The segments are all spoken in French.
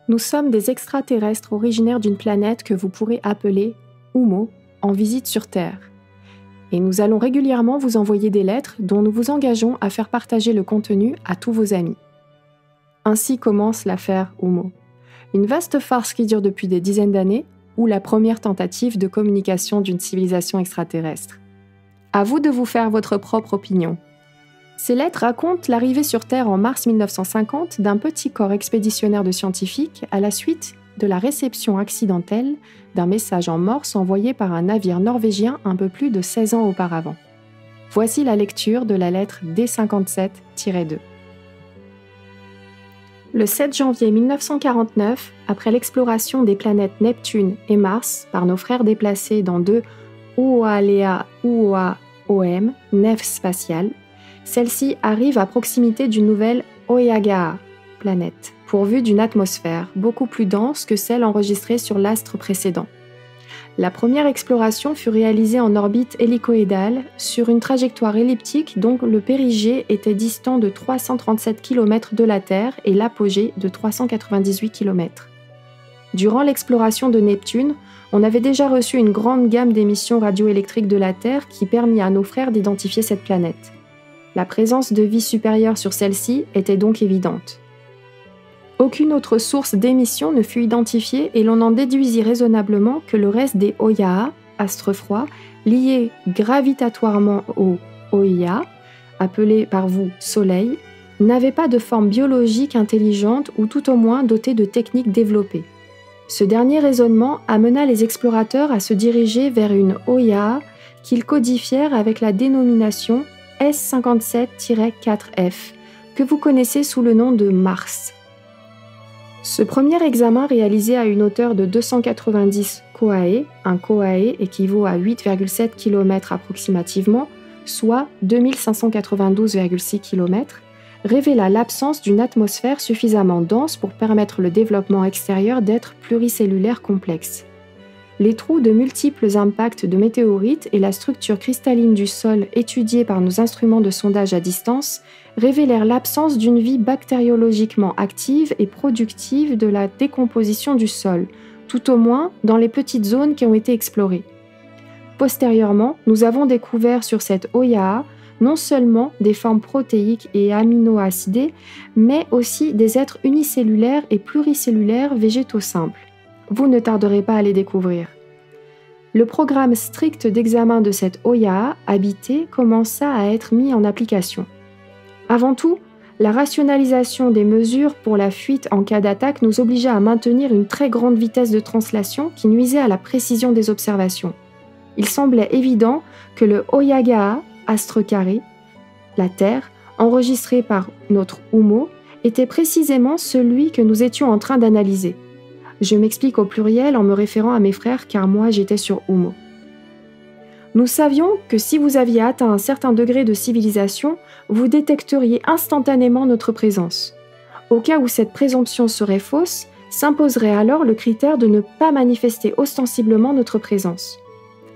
Nous sommes des extraterrestres originaires d'une planète que vous pourrez appeler Oumo, en visite sur Terre. Et nous allons régulièrement vous envoyer des lettres dont nous vous engageons à faire partager le contenu à tous vos amis. Ainsi commence l'affaire Oumo. Une vaste farce qui dure depuis des dizaines d'années, ou la première tentative de communication d'une civilisation extraterrestre. À vous de vous faire votre propre opinion. Ces lettres racontent l'arrivée sur Terre en mars 1950 d'un petit corps expéditionnaire de scientifiques à la suite de la réception accidentelle d'un message en morse envoyé par un navire norvégien un peu plus de 16 ans auparavant. Voici la lecture de la lettre D57-2. Le 7 janvier 1949, après l'exploration des planètes Neptune et Mars par nos frères déplacés dans deux OA-OM, nefs spatiales, celle-ci arrive à proximité d'une nouvelle Oyaga'a, planète, pourvue d'une atmosphère beaucoup plus dense que celle enregistrée sur l'astre précédent. La première exploration fut réalisée en orbite hélicoïdale sur une trajectoire elliptique dont le périgée était distant de 337 km de la Terre et l'apogée de 398 km. Durant l'exploration de Neptune, on avait déjà reçu une grande gamme d'émissions radioélectriques de la Terre qui permit à nos frères d'identifier cette planète. La présence de vie supérieure sur celle-ci était donc évidente. Aucune autre source d'émission ne fut identifiée et l'on en déduisit raisonnablement que le reste des Oya, astres froids, liés gravitatoirement au Oya, appelé par vous Soleil, n'avaient pas de forme biologique intelligente ou tout au moins dotée de techniques développées. Ce dernier raisonnement amena les explorateurs à se diriger vers une Oya qu'ils codifièrent avec la dénomination S57-4F, que vous connaissez sous le nom de Mars. Ce premier examen réalisé à une hauteur de 290 koae, un koae équivaut à 8,7 km approximativement, soit 2592,6 km, révéla l'absence d'une atmosphère suffisamment dense pour permettre le développement extérieur d'êtres pluricellulaires complexes. Les trous de multiples impacts de météorites et la structure cristalline du sol étudiée par nos instruments de sondage à distance révélèrent l'absence d'une vie bactériologiquement active et productive de la décomposition du sol, tout au moins dans les petites zones qui ont été explorées. Postérieurement, nous avons découvert sur cette Oya non seulement des formes protéiques et aminoacidées, mais aussi des êtres unicellulaires et pluricellulaires végétaux simples. Vous ne tarderez pas à les découvrir. Le programme strict d'examen de cette Oya habitée commença à être mis en application. Avant tout, la rationalisation des mesures pour la fuite en cas d'attaque nous obligea à maintenir une très grande vitesse de translation qui nuisait à la précision des observations. Il semblait évident que le Oyaga'a, astre carré, la Terre, enregistré par notre Oumo, était précisément celui que nous étions en train d'analyser. Je m'explique au pluriel en me référant à mes frères car moi j'étais sur Oumo. Nous savions que si vous aviez atteint un certain degré de civilisation, vous détecteriez instantanément notre présence. Au cas où cette présomption serait fausse, s'imposerait alors le critère de ne pas manifester ostensiblement notre présence.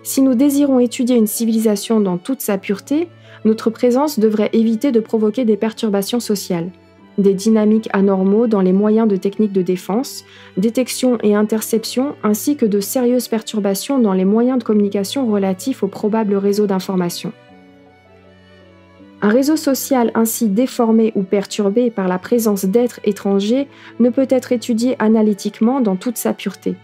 Si nous désirons étudier une civilisation dans toute sa pureté, notre présence devrait éviter de provoquer des perturbations sociales, des dynamiques anormaux dans les moyens de techniques de défense, détection et interception, ainsi que de sérieuses perturbations dans les moyens de communication relatifs aux probables réseaux d'information. Un réseau social ainsi déformé ou perturbé par la présence d'êtres étrangers ne peut être étudié analytiquement dans toute sa pureté.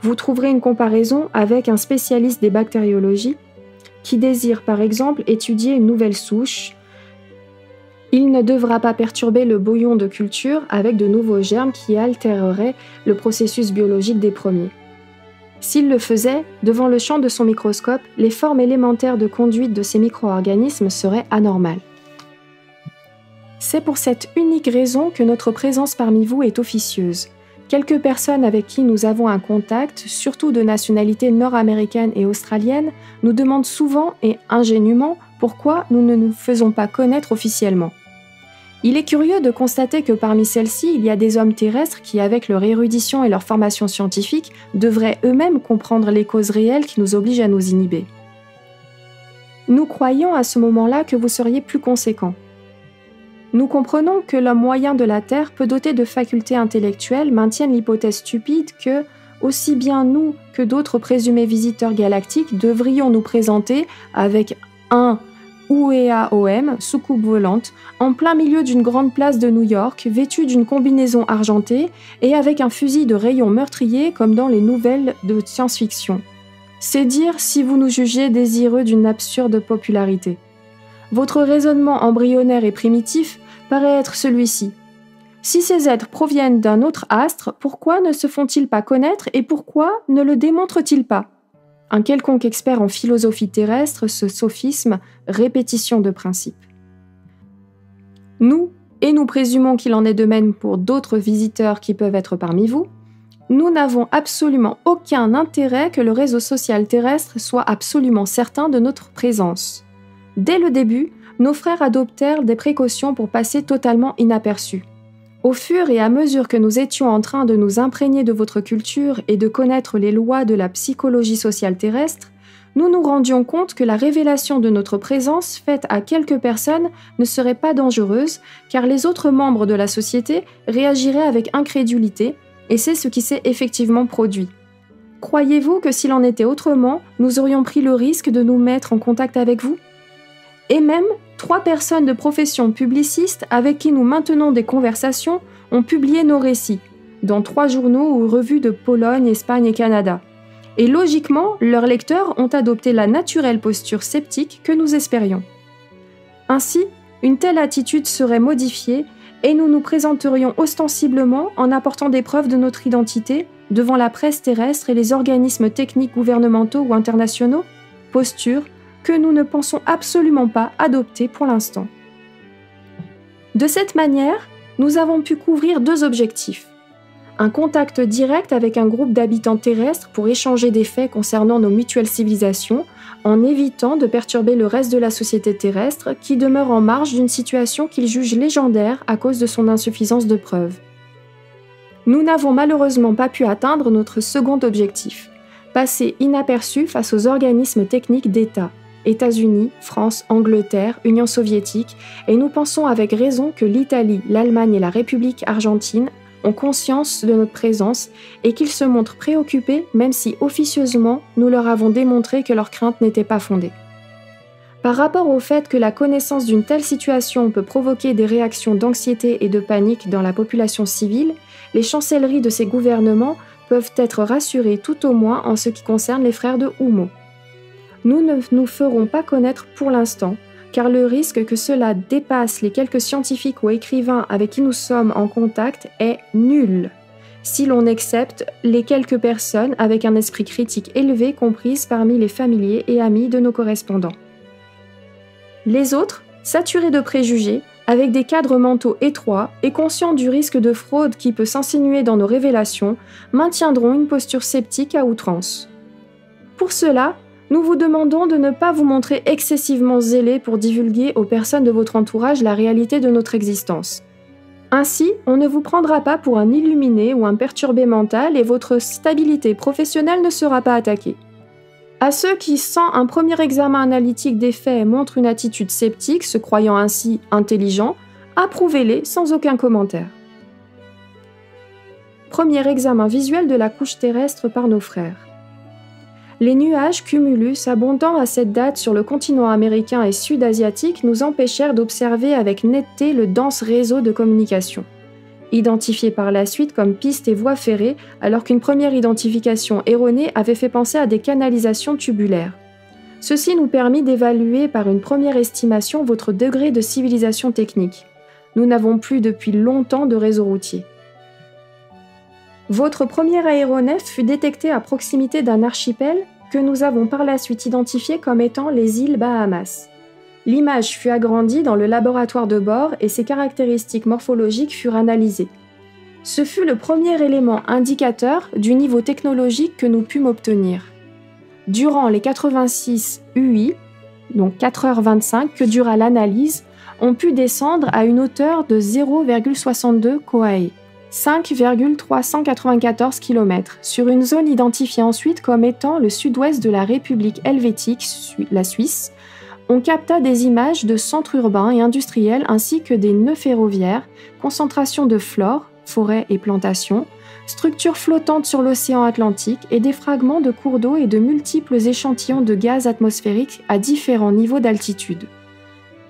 Vous trouverez une comparaison avec un spécialiste des bactériologies qui désire par exemple étudier une nouvelle souche. Il ne devra pas perturber le bouillon de culture avec de nouveaux germes qui altéreraient le processus biologique des premiers. S'il le faisait, devant le champ de son microscope, les formes élémentaires de conduite de ces micro-organismes seraient anormales. C'est pour cette unique raison que notre présence parmi vous est officieuse. Quelques personnes avec qui nous avons un contact, surtout de nationalité nord-américaine et australienne, nous demandent souvent et ingénument pourquoi nous ne nous faisons pas connaître officiellement. Il est curieux de constater que parmi celles-ci, il y a des hommes terrestres qui, avec leur érudition et leur formation scientifique, devraient eux-mêmes comprendre les causes réelles qui nous obligent à nous inhiber. Nous croyions à ce moment-là que vous seriez plus conséquents. Nous comprenons que l'homme moyen de la Terre, peu doté de facultés intellectuelles, maintienne l'hypothèse stupide que, aussi bien nous que d'autres présumés visiteurs galactiques, devrions nous présenter avec un UEAOM, soucoupe volante, en plein milieu d'une grande place de New York, vêtue d'une combinaison argentée et avec un fusil de rayon meurtrier comme dans les nouvelles de science-fiction. C'est dire si vous nous jugez désireux d'une absurde popularité. Votre raisonnement embryonnaire et primitif paraît être celui-ci. Si ces êtres proviennent d'un autre astre, pourquoi ne se font-ils pas connaître et pourquoi ne le démontrent-ils pas ? Un quelconque expert en philosophie terrestre, ce sophisme, répétition de principe. Nous, et nous présumons qu'il en est de même pour d'autres visiteurs qui peuvent être parmi vous, nous n'avons absolument aucun intérêt que le réseau social terrestre soit absolument certain de notre présence. Dès le début, nos frères adoptèrent des précautions pour passer totalement inaperçus. Au fur et à mesure que nous étions en train de nous imprégner de votre culture et de connaître les lois de la psychologie sociale terrestre, nous nous rendions compte que la révélation de notre présence faite à quelques personnes ne serait pas dangereuse, car les autres membres de la société réagiraient avec incrédulité, et c'est ce qui s'est effectivement produit. Croyez-vous que s'il en était autrement, nous aurions pris le risque de nous mettre en contact avec vous ? Et même, 3 personnes de profession publicistes avec qui nous maintenons des conversations ont publié nos récits, dans 3 journaux ou revues de Pologne, Espagne et Canada. Et logiquement, leurs lecteurs ont adopté la naturelle posture sceptique que nous espérions. Ainsi, une telle attitude serait modifiée et nous nous présenterions ostensiblement en apportant des preuves de notre identité devant la presse terrestre et les organismes techniques gouvernementaux ou internationaux, posture que nous ne pensons absolument pas adopter pour l'instant. De cette manière, nous avons pu couvrir 2 objectifs. Un contact direct avec un groupe d'habitants terrestres pour échanger des faits concernant nos mutuelles civilisations, en évitant de perturber le reste de la société terrestre qui demeure en marge d'une situation qu'ils jugent légendaire à cause de son insuffisance de preuves. Nous n'avons malheureusement pas pu atteindre notre second objectif, passer inaperçus face aux organismes techniques d'État, États-Unis, France, Angleterre, Union soviétique, et nous pensons avec raison que l'Italie, l'Allemagne et la République argentine ont conscience de notre présence et qu'ils se montrent préoccupés même si officieusement nous leur avons démontré que leurs craintes n'étaient pas fondées. Par rapport au fait que la connaissance d'une telle situation peut provoquer des réactions d'anxiété et de panique dans la population civile, les chancelleries de ces gouvernements peuvent être rassurées tout au moins en ce qui concerne les frères de Humo. Nous ne nous ferons pas connaître pour l'instant, car le risque que cela dépasse les quelques scientifiques ou écrivains avec qui nous sommes en contact est nul, si l'on accepte les quelques personnes avec un esprit critique élevé comprises parmi les familiers et amis de nos correspondants. Les autres, saturés de préjugés, avec des cadres mentaux étroits et conscients du risque de fraude qui peut s'insinuer dans nos révélations, maintiendront une posture sceptique à outrance. Pour cela, nous vous demandons de ne pas vous montrer excessivement zélés pour divulguer aux personnes de votre entourage la réalité de notre existence. Ainsi, on ne vous prendra pas pour un illuminé ou un perturbé mental et votre stabilité professionnelle ne sera pas attaquée. À ceux qui, sans un premier examen analytique des faits, montrent une attitude sceptique, se croyant ainsi intelligents, approuvez-les sans aucun commentaire. Premier examen visuel de la couche terrestre par nos frères. Les nuages cumulus abondant à cette date sur le continent américain et sud-asiatique nous empêchèrent d'observer avec netteté le dense réseau de communication, identifié par la suite comme piste et voie ferrée alors qu'une première identification erronée avait fait penser à des canalisations tubulaires. Ceci nous permit d'évaluer par une première estimation votre degré de civilisation technique. Nous n'avons plus depuis longtemps de réseau routier. Votre premier aéronef fut détecté à proximité d'un archipel que nous avons par la suite identifié comme étant les îles Bahamas. L'image fut agrandie dans le laboratoire de bord et ses caractéristiques morphologiques furent analysées. Ce fut le premier élément indicateur du niveau technologique que nous pûmes obtenir. Durant les 86 UI, donc 4h25 que dura l'analyse, on put descendre à une hauteur de 0,62 Koae. 5,394 km, sur une zone identifiée ensuite comme étant le sud-ouest de la République helvétique, la Suisse, On capta des images de centres urbains et industriels ainsi que des nœuds ferroviaires, concentration de flore, forêts et plantations, structures flottantes sur l'océan Atlantique et des fragments de cours d'eau et de multiples échantillons de gaz atmosphériques à différents niveaux d'altitude.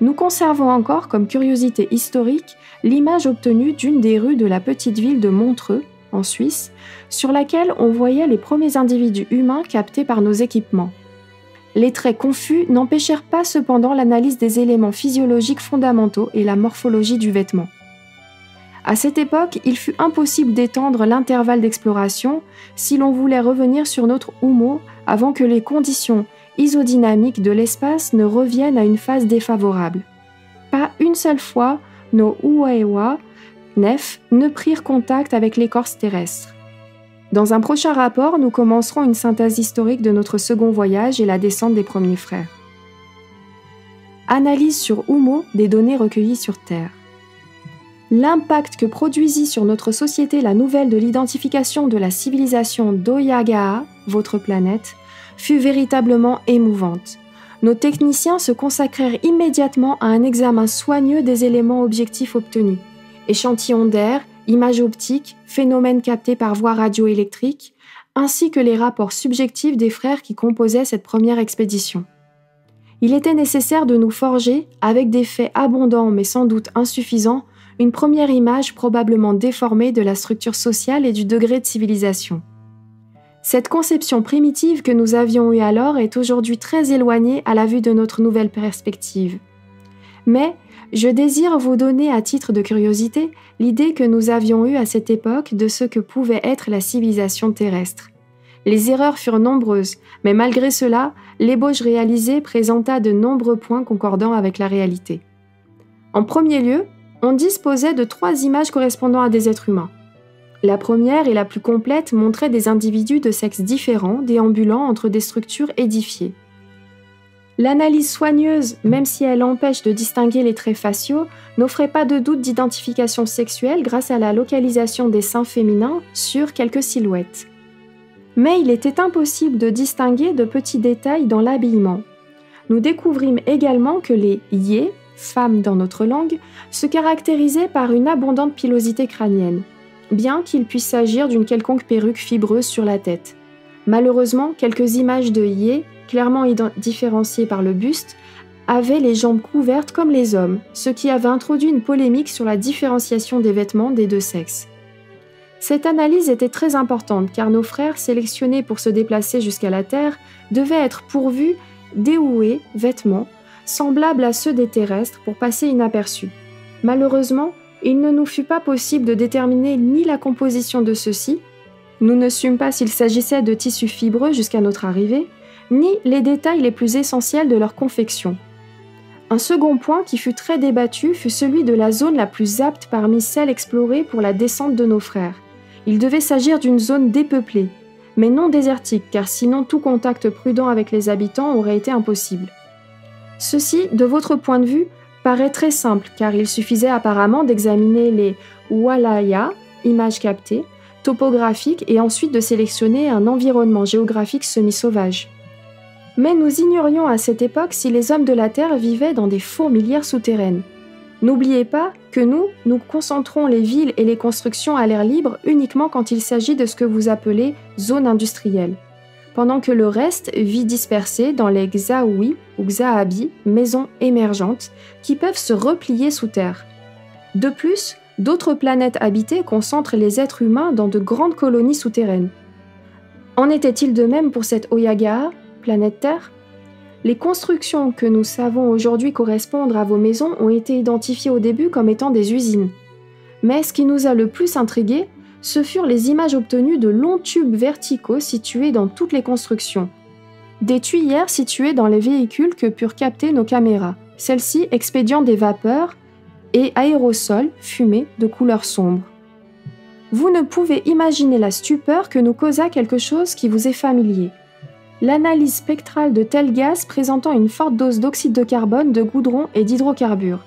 Nous conservons encore comme curiosité historique l'image obtenue d'une des rues de la petite ville de Montreux, en Suisse, sur laquelle on voyait les premiers individus humains captés par nos équipements. Les traits confus n'empêchèrent pas cependant l'analyse des éléments physiologiques fondamentaux et la morphologie du vêtement. À cette époque, il fut impossible d'étendre l'intervalle d'exploration si l'on voulait revenir sur notre Oumo avant que les conditions isodynamiques de l'espace ne reviennent à une phase défavorable. Pas une seule fois, nos Uaewa nefs ne prirent contact avec l'écorce terrestre. Dans un prochain rapport, nous commencerons une synthèse historique de notre second voyage et la descente des premiers frères. Analyse sur Oumo des données recueillies sur Terre. L'impact que produisit sur notre société la nouvelle de l'identification de la civilisation d'Oyagaa, votre planète, fut véritablement émouvante. Nos techniciens se consacrèrent immédiatement à un examen soigneux des éléments objectifs obtenus. Échantillons d'air, images optiques, phénomènes captés par voie radioélectrique, ainsi que les rapports subjectifs des frères qui composaient cette première expédition. Il était nécessaire de nous forger, avec des faits abondants mais sans doute insuffisants, une première image probablement déformée de la structure sociale et du degré de civilisation. Cette conception primitive que nous avions eue alors est aujourd'hui très éloignée à la vue de notre nouvelle perspective. Mais je désire vous donner à titre de curiosité l'idée que nous avions eue à cette époque de ce que pouvait être la civilisation terrestre. Les erreurs furent nombreuses, mais malgré cela, l'ébauche réalisée présenta de nombreux points concordants avec la réalité. En premier lieu, on disposait de 3 images correspondant à des êtres humains. La première et la plus complète montrait des individus de sexes différents déambulant entre des structures édifiées. L'analyse soigneuse, même si elle empêche de distinguer les traits faciaux, n'offrait pas de doute d'identification sexuelle grâce à la localisation des seins féminins sur quelques silhouettes. Mais il était impossible de distinguer de petits détails dans l'habillement. Nous découvrîmes également que les yé, femmes dans notre langue, se caractérisaient par une abondante pilosité crânienne, bien qu'il puisse s'agir d'une quelconque perruque fibreuse sur la tête. Malheureusement, quelques images de yé, clairement différenciées par le buste, avaient les jambes couvertes comme les hommes, ce qui avait introduit une polémique sur la différenciation des vêtements des deux sexes. Cette analyse était très importante car nos frères, sélectionnés pour se déplacer jusqu'à la Terre, devaient être pourvus d'éoués, vêtements, semblables à ceux des terrestres pour passer inaperçus. Malheureusement, il ne nous fut pas possible de déterminer ni la composition de ceux-ci, nous ne sûmes pas s'il s'agissait de tissus fibreux jusqu'à notre arrivée, ni les détails les plus essentiels de leur confection. Un second point qui fut très débattu fut celui de la zone la plus apte parmi celles explorées pour la descente de nos frères. Il devait s'agir d'une zone dépeuplée, mais non désertique, car sinon tout contact prudent avec les habitants aurait été impossible. Ceci, de votre point de vue, paraît très simple, car il suffisait apparemment d'examiner les walaya, images captées, topographiques, et ensuite de sélectionner un environnement géographique semi-sauvage. Mais nous ignorions à cette époque si les hommes de la Terre vivaient dans des fourmilières souterraines. N'oubliez pas que nous concentrons les villes et les constructions à l'air libre uniquement quand il s'agit de ce que vous appelez zone industrielle, pendant que le reste vit dispersé dans les Xaoui ou Xaabi, maisons émergentes, qui peuvent se replier sous terre. De plus, d'autres planètes habitées concentrent les êtres humains dans de grandes colonies souterraines. En était-il de même pour cette Oyagaa, planète Terre ? Les constructions que nous savons aujourd'hui correspondre à vos maisons ont été identifiées au début comme étant des usines. Mais ce qui nous a le plus intrigués, ce furent les images obtenues de longs tubes verticaux situés dans toutes les constructions. Des tuyères situées dans les véhicules que purent capter nos caméras, celles-ci expédiant des vapeurs et aérosols fumés de couleur sombre. Vous ne pouvez imaginer la stupeur que nous causa quelque chose qui vous est familier. L'analyse spectrale de tels gaz présentant une forte dose d'oxyde de carbone, de goudron et d'hydrocarbures.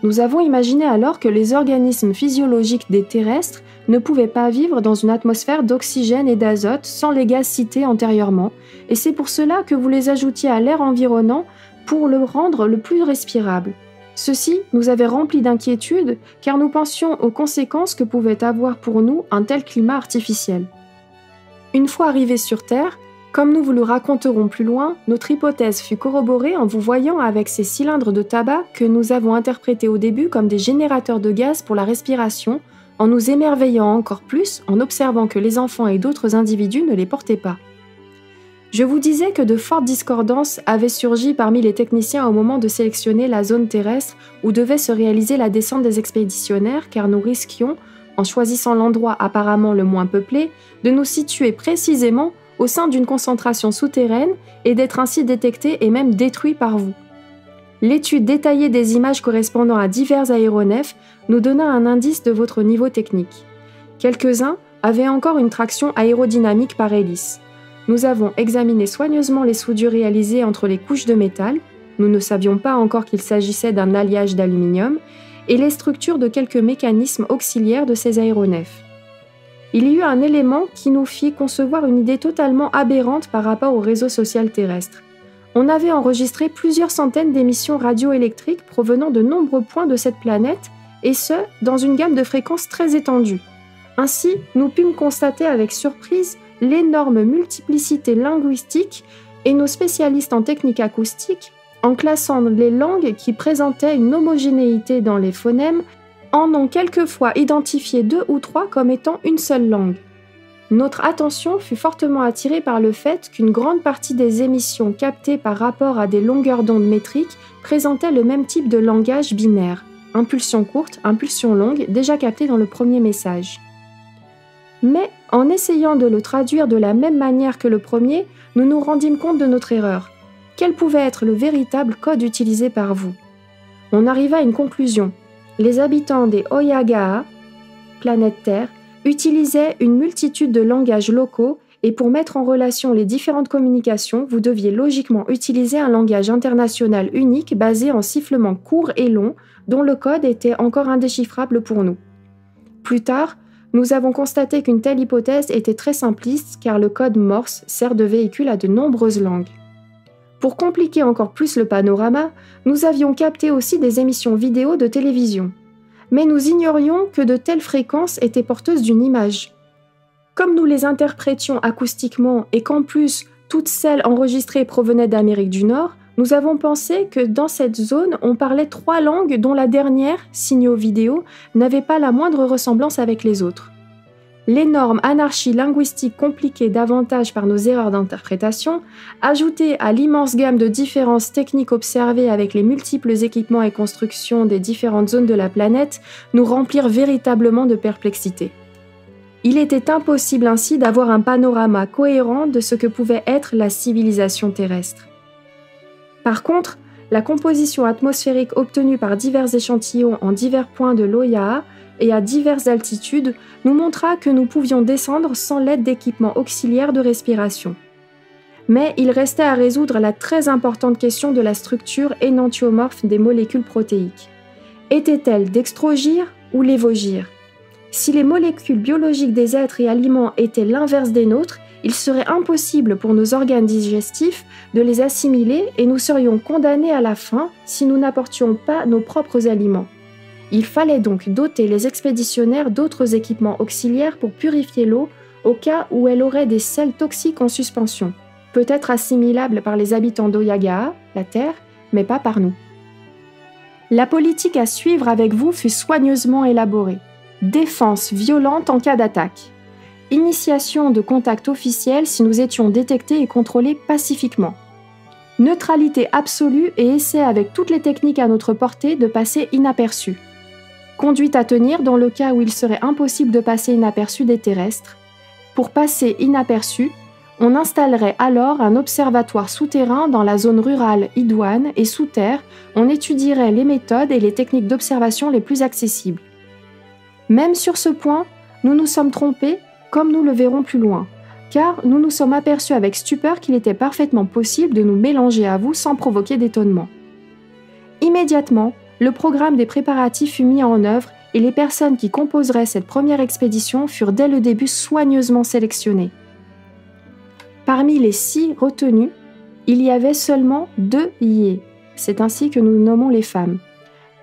Nous avons imaginé alors que les organismes physiologiques des terrestres ne pouvaient pas vivre dans une atmosphère d'oxygène et d'azote sans les gaz cités antérieurement, et c'est pour cela que vous les ajoutiez à l'air environnant pour le rendre le plus respirable. Ceci nous avait remplis d'inquiétude car nous pensions aux conséquences que pouvait avoir pour nous un tel climat artificiel. Une fois arrivés sur Terre, comme nous vous le raconterons plus loin, notre hypothèse fut corroborée en vous voyant avec ces cylindres de tabac que nous avons interprétés au début comme des générateurs de gaz pour la respiration, en nous émerveillant encore plus en observant que les enfants et d'autres individus ne les portaient pas. Je vous disais que de fortes discordances avaient surgi parmi les techniciens au moment de sélectionner la zone terrestre où devait se réaliser la descente des expéditionnaires car nous risquions, en choisissant l'endroit apparemment le moins peuplé, de nous situer précisément au sein d'une concentration souterraine et d'être ainsi détectés et même détruits par vous. L'étude détaillée des images correspondant à divers aéronefs nous donna un indice de votre niveau technique. Quelques-uns avaient encore une traction aérodynamique par hélice. Nous avons examiné soigneusement les soudures réalisées entre les couches de métal, nous ne savions pas encore qu'il s'agissait d'un alliage d'aluminium, et les structures de quelques mécanismes auxiliaires de ces aéronefs. Il y eut un élément qui nous fit concevoir une idée totalement aberrante par rapport au réseau social terrestre. On avait enregistré plusieurs centaines d'émissions radioélectriques provenant de nombreux points de cette planète, et ce, dans une gamme de fréquences très étendue. Ainsi, nous pûmes constater avec surprise l'énorme multiplicité linguistique et nos spécialistes en technique acoustique, en classant les langues qui présentaient une homogénéité dans les phonèmes, en ont quelquefois identifié 2 ou 3 comme étant une seule langue. Notre attention fut fortement attirée par le fait qu'une grande partie des émissions captées par rapport à des longueurs d'onde métriques présentaient le même type de langage binaire, impulsion courte, impulsion longue, déjà captée dans le premier message. Mais en essayant de le traduire de la même manière que le premier, nous nous rendîmes compte de notre erreur. Quel pouvait être le véritable code utilisé par vous? On arriva à une conclusion. Les habitants des Oyagaha, planète Terre, utilisaient une multitude de langages locaux et pour mettre en relation les différentes communications, vous deviez logiquement utiliser un langage international unique basé en sifflements courts et longs dont le code était encore indéchiffrable pour nous. Plus tard, nous avons constaté qu'une telle hypothèse était très simpliste car le code Morse sert de véhicule à de nombreuses langues. Pour compliquer encore plus le panorama, nous avions capté aussi des émissions vidéo de télévision. Mais nous ignorions que de telles fréquences étaient porteuses d'une image. Comme nous les interprétions acoustiquement et qu'en plus toutes celles enregistrées provenaient d'Amérique du Nord, nous avons pensé que dans cette zone, on parlait 3 langues dont la dernière, signaux vidéo, n'avait pas la moindre ressemblance avec les autres. L'énorme anarchie linguistique compliquée davantage par nos erreurs d'interprétation, ajoutée à l'immense gamme de différences techniques observées avec les multiples équipements et constructions des différentes zones de la planète, nous remplirent véritablement de perplexité. Il était impossible ainsi d'avoir un panorama cohérent de ce que pouvait être la civilisation terrestre. Par contre, la composition atmosphérique obtenue par divers échantillons en divers points de l'Oyaha et à diverses altitudes nous montra que nous pouvions descendre sans l'aide d'équipements auxiliaires de respiration. Mais il restait à résoudre la très importante question de la structure énantiomorphe des molécules protéiques. Étaient-elles dextrogyres ou lévogyres? Si les molécules biologiques des êtres et aliments étaient l'inverse des nôtres, il serait impossible pour nos organes digestifs de les assimiler et nous serions condamnés à la faim si nous n'apportions pas nos propres aliments. Il fallait donc doter les expéditionnaires d'autres équipements auxiliaires pour purifier l'eau au cas où elle aurait des sels toxiques en suspension, peut-être assimilables par les habitants d'Oyagaha, la Terre, mais pas par nous. La politique à suivre avec vous fut soigneusement élaborée. Défense violente en cas d'attaque. Initiation de contact officiel si nous étions détectés et contrôlés pacifiquement. Neutralité absolue et essai avec toutes les techniques à notre portée de passer inaperçus. Conduite à tenir dans le cas où il serait impossible de passer inaperçu des terrestres. Pour passer inaperçu, on installerait alors un observatoire souterrain dans la zone rurale idoine et sous terre, on étudierait les méthodes et les techniques d'observation les plus accessibles. Même sur ce point, nous nous sommes trompés, comme nous le verrons plus loin, car nous nous sommes aperçus avec stupeur qu'il était parfaitement possible de nous mélanger à vous sans provoquer d'étonnement. Immédiatement, le programme des préparatifs fut mis en œuvre et les personnes qui composeraient cette première expédition furent dès le début soigneusement sélectionnées. Parmi les 6 retenus, il y avait seulement 2 Yé, c'est ainsi que nous nommons les femmes.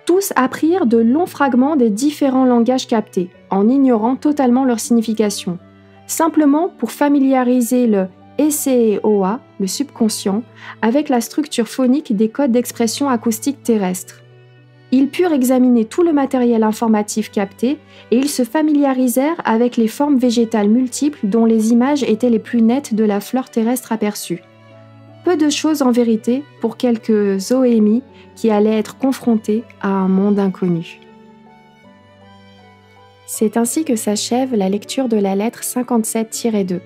Tous apprirent de longs fragments des différents langages captés, en ignorant totalement leur signification, simplement pour familiariser le SEOA, le subconscient, avec la structure phonique des codes d'expression acoustique terrestres. Ils purent examiner tout le matériel informatif capté et ils se familiarisèrent avec les formes végétales multiples dont les images étaient les plus nettes de la flore terrestre aperçue. Peu de choses en vérité pour quelques zoémies qui allaient être confrontés à un monde inconnu. C'est ainsi que s'achève la lecture de la lettre 57-2.